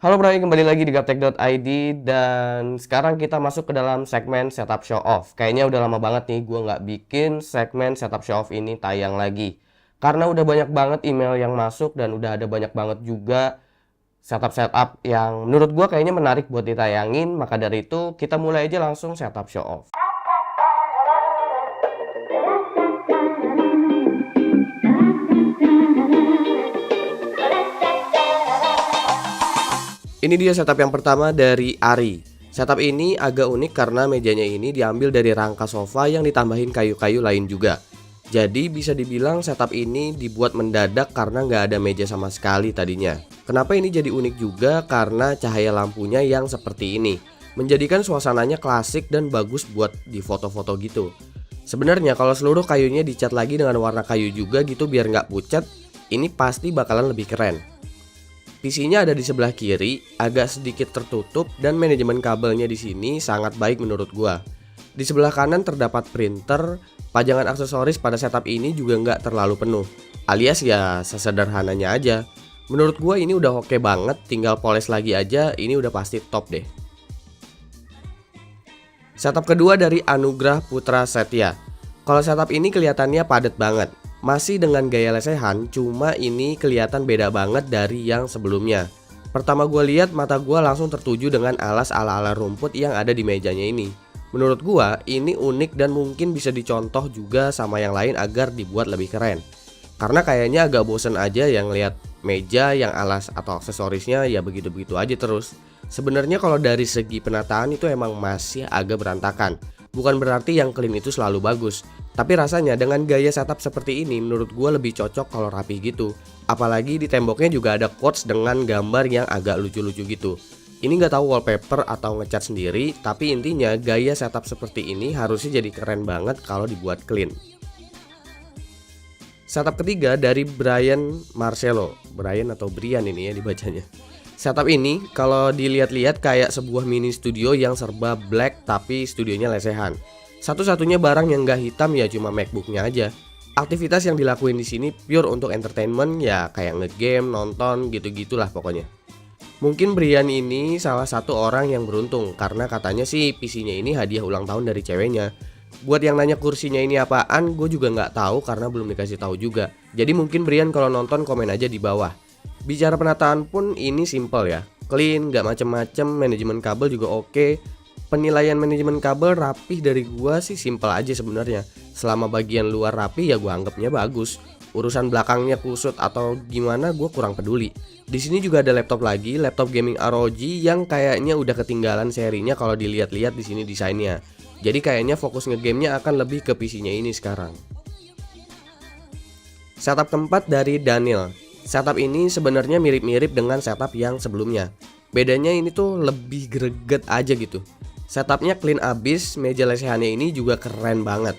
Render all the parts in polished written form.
Halo Bro, kembali lagi di gaptek.id dan sekarang kita masuk ke dalam segmen setup show off. Kayaknya udah lama banget nih gue nggak bikin segmen setup show off ini tayang lagi. Karena udah banyak banget email yang masuk dan udah ada banyak banget juga setup-setup yang menurut gue kayaknya menarik buat ditayangin. Maka dari itu kita mulai aja langsung setup show off. Ini dia setup yang pertama dari Ari. Setup ini agak unik karena mejanya ini diambil dari rangka sofa yang ditambahin kayu-kayu lain juga. Jadi bisa dibilang setup ini dibuat mendadak karena nggak ada meja sama sekali tadinya. Kenapa ini jadi unik juga? Karena cahaya lampunya yang seperti ini menjadikan suasananya klasik dan bagus buat di foto-foto gitu. Sebenarnya kalau seluruh kayunya dicat lagi dengan warna kayu juga gitu biar nggak pucat, ini pasti bakalan lebih keren. PC-nya ada di sebelah kiri, agak sedikit tertutup dan manajemen kabelnya di sini sangat baik menurut gua. Di sebelah kanan terdapat printer, pajangan aksesoris pada setup ini juga nggak terlalu penuh, alias ya sesederhananya aja. Menurut gua ini udah oke banget, tinggal poles lagi aja, ini udah pasti top deh. Setup kedua dari Anugrah Putra Setya. Kalau setup ini kelihatannya padat banget. Masih dengan gaya lesehan, cuma ini kelihatan beda banget dari yang sebelumnya. Pertama gue lihat, mata gue langsung tertuju dengan alas ala-ala rumput yang ada di mejanya ini. Menurut gue, ini unik dan mungkin bisa dicontoh juga sama yang lain agar dibuat lebih keren. Karena kayaknya agak bosen aja yang lihat meja yang alas atau aksesorisnya ya begitu-begitu aja terus. Sebenarnya kalau dari segi penataan itu emang masih agak berantakan. Bukan berarti yang clean itu selalu bagus, tapi rasanya dengan gaya setup seperti ini menurut gue lebih cocok kalau rapi gitu. Apalagi di temboknya juga ada quotes dengan gambar yang agak lucu-lucu gitu. Ini nggak tahu wallpaper atau ngecat sendiri, tapi intinya gaya setup seperti ini harusnya jadi keren banget kalau dibuat clean. Setup ketiga dari Brian Marcelo, Brian atau Brian ini ya dibacanya. Setup ini kalau dilihat-lihat kayak sebuah mini studio yang serba black tapi studionya lesehan. Satu-satunya barang yang nggak hitam ya cuma MacBooknya aja. Aktivitas yang dilakuin di sini pure untuk entertainment ya kayak ngegame, nonton gitu-gitulah pokoknya. Mungkin Brian ini salah satu orang yang beruntung karena katanya sih PC-nya ini hadiah ulang tahun dari ceweknya. Buat yang nanya kursinya ini apaan, gue juga nggak tahu karena belum dikasih tahu juga. Jadi mungkin Brian kalau nonton komen aja di bawah. Bicara penataan pun ini simple ya, clean, gak macem-macem, manajemen kabel juga oke. Penilaian manajemen kabel rapih dari gua sih simple aja sebenarnya. Selama bagian luar rapi ya gua anggapnya bagus. Urusan belakangnya kusut atau gimana gua kurang peduli. Di sini juga ada laptop lagi, laptop gaming ROG yang kayaknya udah ketinggalan serinya kalau dilihat-lihat di sini desainnya. Jadi kayaknya fokus ngegamenya akan lebih ke PC-nya ini sekarang. Setup keempat dari Daniel. Setup ini sebenarnya mirip-mirip dengan setup yang sebelumnya. Bedanya ini tuh lebih greget aja gitu. Setupnya clean abis, meja lesehannya ini juga keren banget.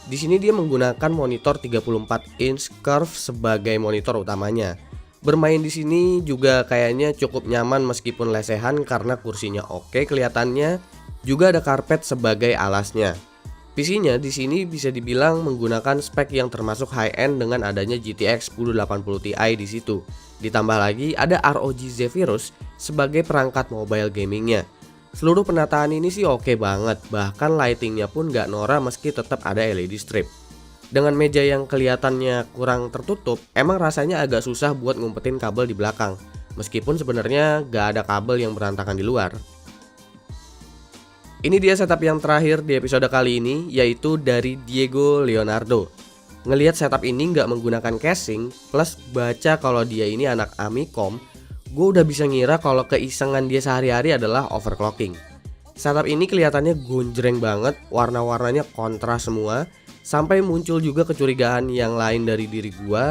Di sini dia menggunakan monitor 34 inch curve sebagai monitor utamanya. Bermain di sini juga kayaknya cukup nyaman meskipun lesehan karena kursinya oke kelihatannya. Juga ada karpet sebagai alasnya. PC-nya di sini bisa dibilang menggunakan spek yang termasuk high-end dengan adanya GTX 1080 Ti di situ. Ditambah lagi ada ROG Zephyrus sebagai perangkat mobile gamingnya. Seluruh penataan ini sih oke banget, bahkan lightingnya pun gak norak meski tetap ada LED strip. Dengan meja yang kelihatannya kurang tertutup, emang rasanya agak susah buat ngumpetin kabel di belakang. Meskipun sebenarnya gak ada kabel yang berantakan di luar. Ini dia setup yang terakhir di episode kali ini, yaitu dari Diego Leonardo. Ngelihat setup ini nggak menggunakan casing, plus baca kalau dia ini anak Amicom, gue udah bisa ngira kalau keisengan dia sehari-hari adalah overclocking. Setup ini kelihatannya gonjreng banget, warna-warnanya kontras semua, sampai muncul juga kecurigaan yang lain dari diri gue.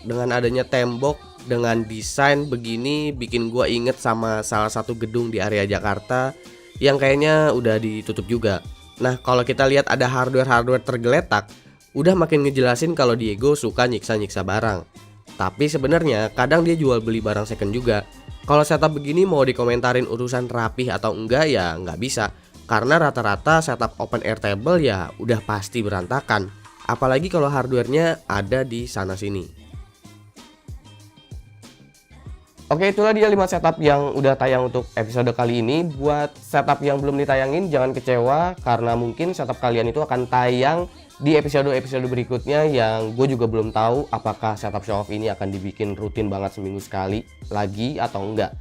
Dengan adanya tembok dengan desain begini bikin gue inget sama salah satu gedung di area Jakarta yang kayaknya udah ditutup juga. Nah kalau kita lihat ada hardware tergeletak, udah makin ngejelasin kalau Diego suka nyiksa-nyiksa barang. Tapi sebenarnya kadang dia jual beli barang second juga. Kalau setup begini mau dikomentarin urusan rapih atau enggak ya nggak bisa. Karena rata-rata setup open air table ya udah pasti berantakan. Apalagi kalau hardwarenya ada di sana sini. Oke, itulah dia 5 setup yang udah tayang untuk episode kali ini. Buat setup yang belum ditayangin, jangan kecewa karena mungkin setup kalian itu akan tayang di episode-episode berikutnya yang gue juga belum tahu apakah setup show off ini akan dibikin rutin banget seminggu sekali lagi atau enggak.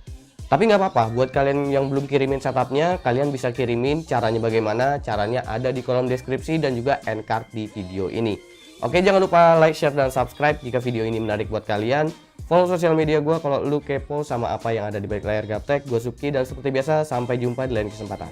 Tapi nggak apa-apa, buat kalian yang belum kirimin setupnya, kalian bisa kirimin caranya bagaimana. Caranya ada di kolom deskripsi dan juga end card di video ini. Oke, jangan lupa like, share, dan subscribe jika video ini menarik buat kalian. Follow sosial media gue kalau lu kepo sama apa yang ada di balik layar Gaptek. Gue Suki dan seperti biasa sampai jumpa di lain kesempatan.